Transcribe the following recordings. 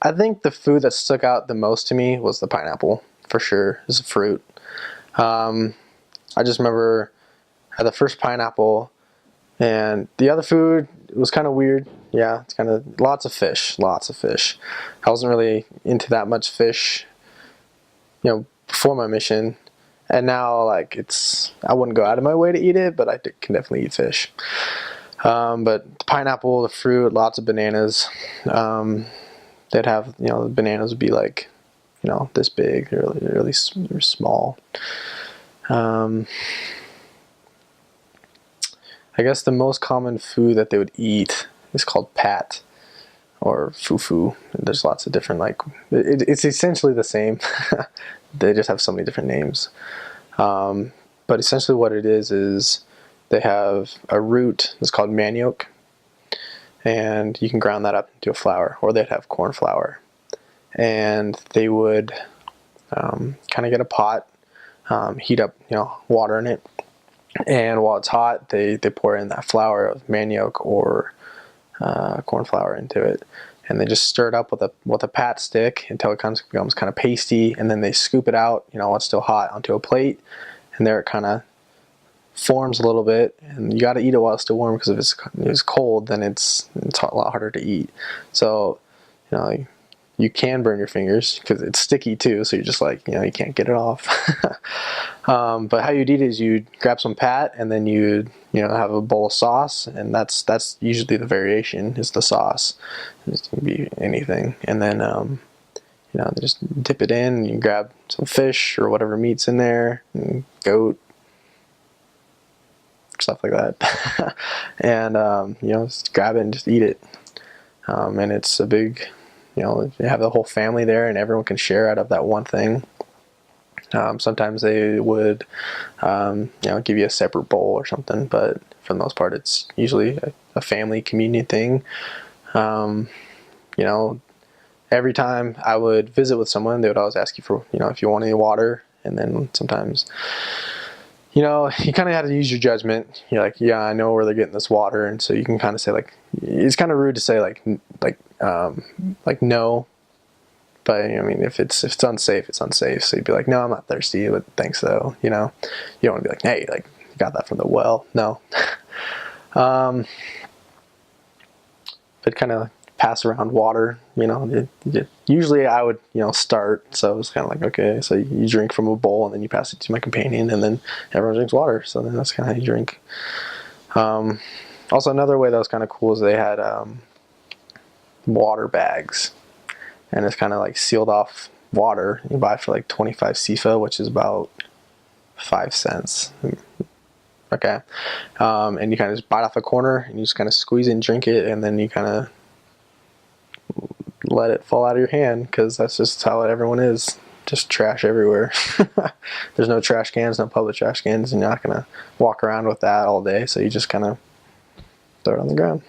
I think the food that stuck out the most to me was the pineapple, for sure. It's a fruit. Um, I just remember I had the first pineapple, and the other food was kind of weird. Yeah, it's kind of lots of fish, lots of fish. I wasn't really into that much fish, before my mission. And now, like, I wouldn't go out of my way to eat it, but can definitely eat fish. But the pineapple, the fruit, lots of bananas. They'd have, the bananas would be like, this big, really, really small. I guess the most common food that they would eat is called pat or fufu. There's lots of different, it's essentially the same. They just have so many different names. But essentially what it is they have a root that's called manioc, and you can ground that up into a flour, or they'd have corn flour. And they would kind of get a pot, heat up, water in it, and while it's hot, they pour in that flour of manioc or corn flour into it, and they just stir it up with a pat stick until it becomes kind of pasty, and then they scoop it out, while it's still hot, onto a plate, and there it kind of forms a little bit, and you got to eat it while it's still warm, because if it's cold, then it's a lot harder to eat. So, you can burn your fingers because it's sticky too, so you're just like, you can't get it off. But how you'd eat it is you'd grab some pat, and then you'd have a bowl of sauce, and that's usually the variation, is the sauce. It can be anything, and then they just dip it in, and you grab some fish or whatever meat's in there, and goat, stuff like that. And just grab it and just eat it. And it's a big, you have the whole family there, and everyone can share out of that one thing. Sometimes they would give you a separate bowl or something, but for the most part it's usually a family communion thing. Every time I would visit with someone, they would always ask you for, if you want any water, and then sometimes you kind of have to use your judgment. You're like, yeah, I know where they're getting this water, and so you can kind of say, like, it's kind of rude to say like no, but I mean, if it's unsafe, it's unsafe. So you'd be like, no, I'm not thirsty, but thanks though. You don't want to be like, hey, like, you got that from the well. No. But kind of pass around water. Usually I would start, so it was kind of like, okay, so you drink from a bowl, and then you pass it to my companion, and then everyone drinks water. So then that's kind of how you drink. Also, another way that was kind of cool is they had water bags, and it's kind of like sealed off water. You buy it for like 25 sifa, which is about 5 cents. Okay. And you kind of just bite off a corner, and you just kind of squeeze it and drink it, and then you kind of let it fall out of your hand, because that's just how everyone is. Just trash everywhere. There's no trash cans, no public trash cans, and you're not gonna walk around with that all day, so you just kind of throw it on the ground.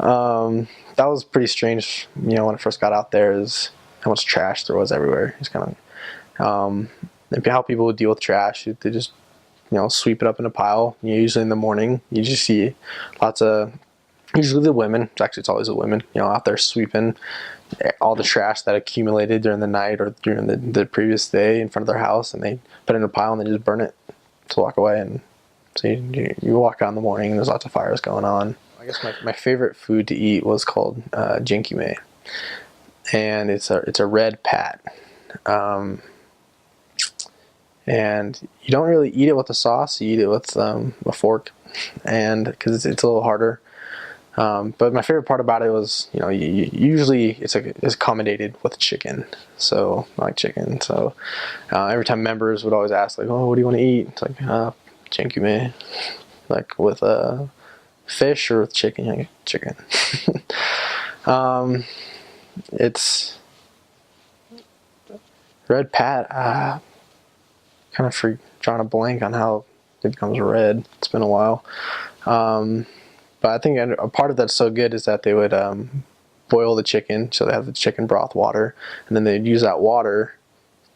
That was pretty strange, when I first got out there, is how much trash there was everywhere. It's kind of how people would deal with trash. They just sweep it up in a pile. Usually in the morning, you just see lots of, usually the women, actually it's always the women, out there sweeping all the trash that accumulated during the night or during the previous day in front of their house, and they put it in a pile and they just burn it to walk away. And so you walk out in the morning, and there's lots of fires going on. I guess my favorite food to eat was called jinkime, and it's a red pat. And you don't really eat it with a sauce, you eat it with a fork, and because it's a little harder. But my favorite part about it was, usually it's accommodated with chicken. So I like chicken. So every time members would always ask, like, oh, what do you want to eat? It's like, jinkime, like with fish or with chicken. Like, chicken. It's red pat. Kind of drawing a blank on how it becomes red. It's been a while. But I think a part of that's so good is that they would boil the chicken, so they have the chicken broth water, and then they'd use that water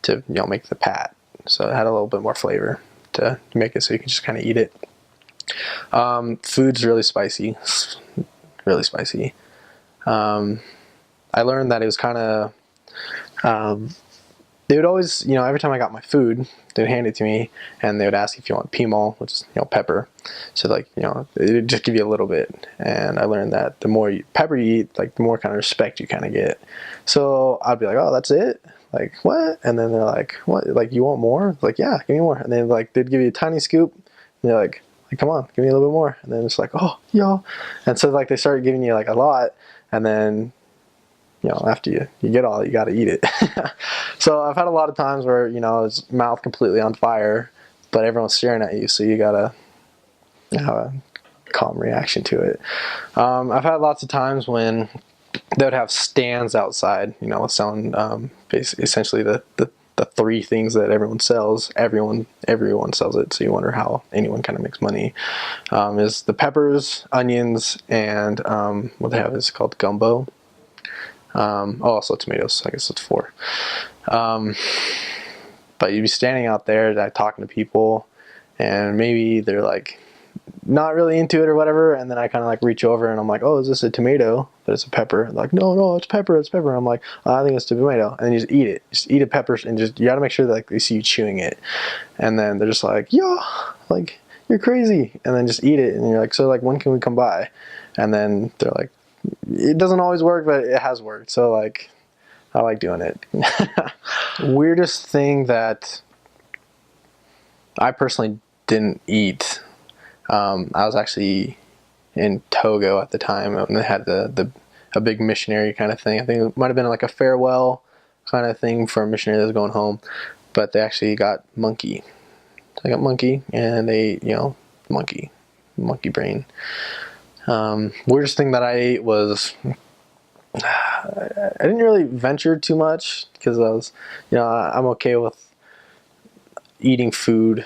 to make the pat. So it had a little bit more flavor to make it so you can just kind of eat it. Food's really spicy, really spicy. I learned that it was kind of, they would always, every time I got my food, they'd hand it to me, and they would ask if you want pimal, which is, pepper. So like, it would just give you a little bit. And I learned that the more pepper you eat, like the more kind of respect you kind of get. So I'd be like, oh, that's it? Like, what? And then they're like, what? Like, you want more? Like, yeah, give me more. And then like, they'd give you a tiny scoop, and they're like, come on, give me a little bit more. And then it's like, oh, yo. And so like, they started giving you like a lot, and then, after you get all, you got to eat it. So I've had a lot of times where, his mouth completely on fire, but everyone's staring at you, so you got to have a calm reaction to it. I've had lots of times when they would have stands outside, selling essentially the 3 things that everyone sells. Everyone sells it, so you wonder how anyone kind of makes money. Is the peppers, onions, and what they have is called gumbo. Also tomatoes. I guess it's 4. But you'd be standing out there like, talking to people, and maybe they're like not really into it or whatever, and then I kind of like reach over and I'm like, oh, is this a tomato? But it's a pepper. They're like, no, it's pepper. And I'm like, oh, I think it's tomato. And then you just eat it. Just eat a pepper, and you got to make sure that like they see you chewing it. And then they're just like, yo, like, you're crazy. And then just eat it, and you're like, so like, when can we come by? And then they're like, it doesn't always work, but it has worked. So like, I like doing it. Weirdest thing that I personally didn't eat. I was actually in Togo at the time, and they had a big missionary kind of thing. I think it might have been like a farewell kind of thing for a missionary that was going home, but they actually got monkey. I got monkey, and they, monkey brain. Weirdest thing that I ate was, I didn't really venture too much because I was, I'm okay with eating food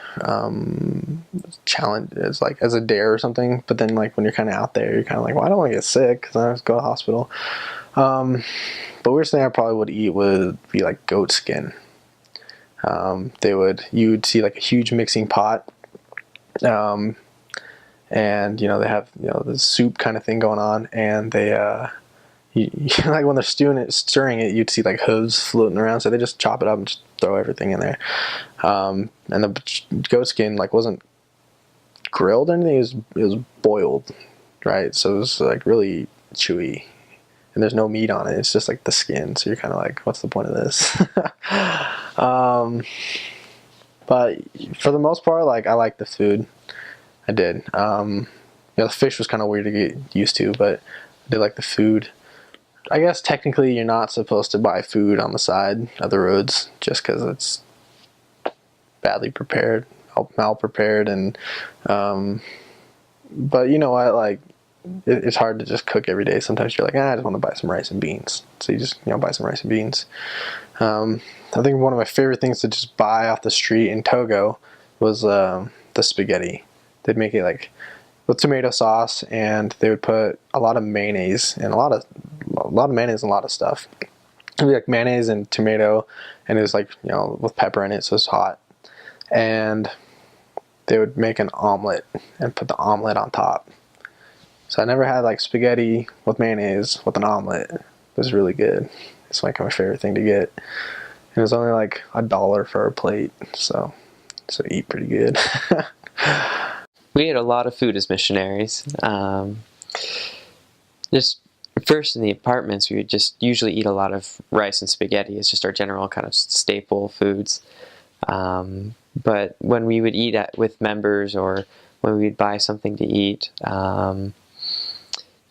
challenge as a dare or something, but then like when you're kind of out there, you're kind of like, well, I don't want to get sick because I have to go to the hospital. But weirdest thing I probably would eat would be like goat skin. You would see like a huge mixing pot, and they have the soup kind of thing going on, and they like when they're stirring it, you'd see like hooves floating around, so they just chop it up and just throw everything in there. And the goat skin like wasn't grilled or anything, it was boiled, right? So it was like really chewy, and there's no meat on it, it's just like the skin, so you're kind of like, what's the point of this? But for the most part, like, I liked the food. I did. The fish was kind of weird to get used to, but I did like the food. I guess technically you're not supposed to buy food on the side of the roads just because it's badly prepared, mal-prepared, and but you know what, like, it's hard to just cook every day. Sometimes you're like, I just want to buy some rice and beans, so you just buy some rice and beans. I think one of my favorite things to just buy off the street in Togo was the spaghetti. They'd make it like with tomato sauce, and they would put a lot of mayonnaise and a lot of mayonnaise and a lot of stuff. It'd be like mayonnaise and tomato, and it was like, with pepper in it, so it's hot. And they would make an omelet and put the omelet on top. So I never had like spaghetti with mayonnaise with an omelet. It was really good. It's like my favorite thing to get. And it was only like $1 for a plate, so eat pretty good. We ate a lot of food as missionaries. Just first in the apartments, we would just usually eat a lot of rice and spaghetti. It's just our general kind of staple foods. But when we would eat with members, or when we'd buy something to eat, the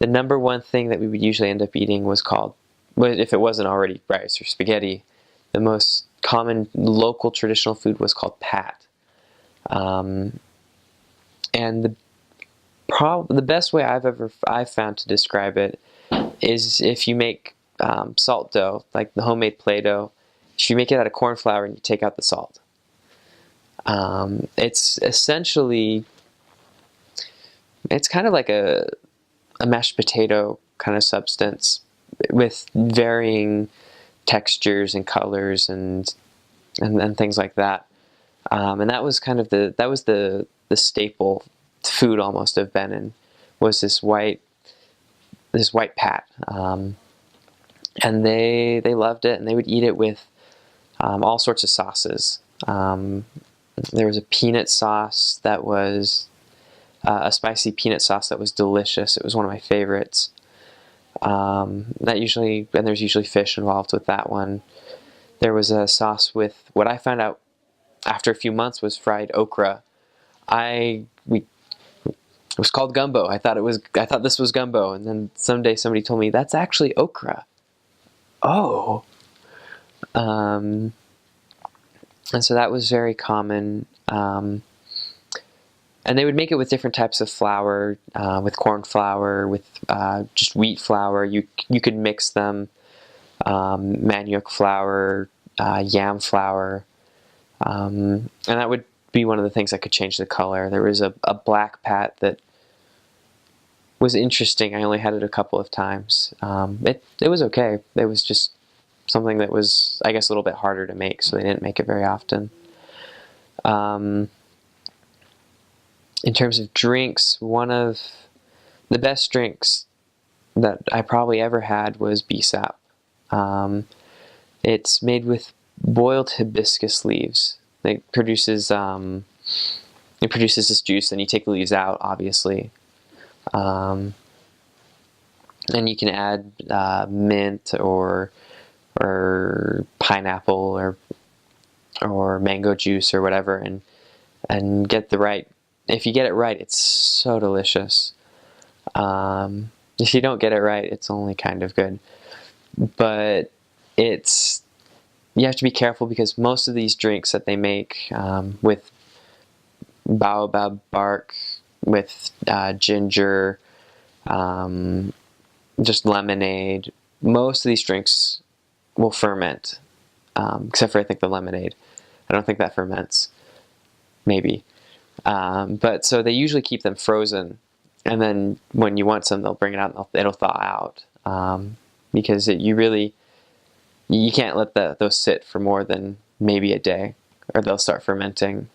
number one thing that we would usually end up eating was called, if it wasn't already rice or spaghetti, the most common local traditional food was called pat. And the best way I've found to describe it is if you make salt dough, like the homemade Play-Doh. If you make it out of corn flour and you take out the salt, it's essentially, it's kind of like a mashed potato kind of substance with varying textures and colors and things like that. And that was kind of the staple food almost of Benin, was this white pat. and they loved it, and they would eat it with all sorts of sauces. There was a peanut sauce that was a spicy peanut sauce that was delicious. It was one of my favorites. That usually, and there's usually fish involved with that one. There was a sauce with what I found out after a few months was fried okra. It was called gumbo. I thought this was gumbo, and then someday somebody told me that's actually okra. Oh. And so that was very common. And they would make it with different types of flour, with corn flour, with just wheat flour. You could mix them, manioc flour, yam flour, and that would be one of the things that could change the color. There was a black pat that was interesting. I only had it a couple of times. It was okay. It was just something that was, I guess, a little bit harder to make, so they didn't make it very often. In terms of drinks, one of the best drinks that I probably ever had was BSAP. It's made with boiled hibiscus leaves. It produces this juice, and you take the leaves out, obviously. And you can add mint or pineapple or mango juice or whatever, and get the right. If you get it right, it's so delicious. If you don't get it right, it's only kind of good. But you have to be careful, because most of these drinks that they make with baobab bark, with ginger, just lemonade, most of these drinks will ferment, except for, I think, the lemonade. I don't think that ferments. Maybe. But so they usually keep them frozen, and then when you want some, they'll bring it out and it'll thaw out, because you can't let those sit for more than maybe a day, or they'll start fermenting.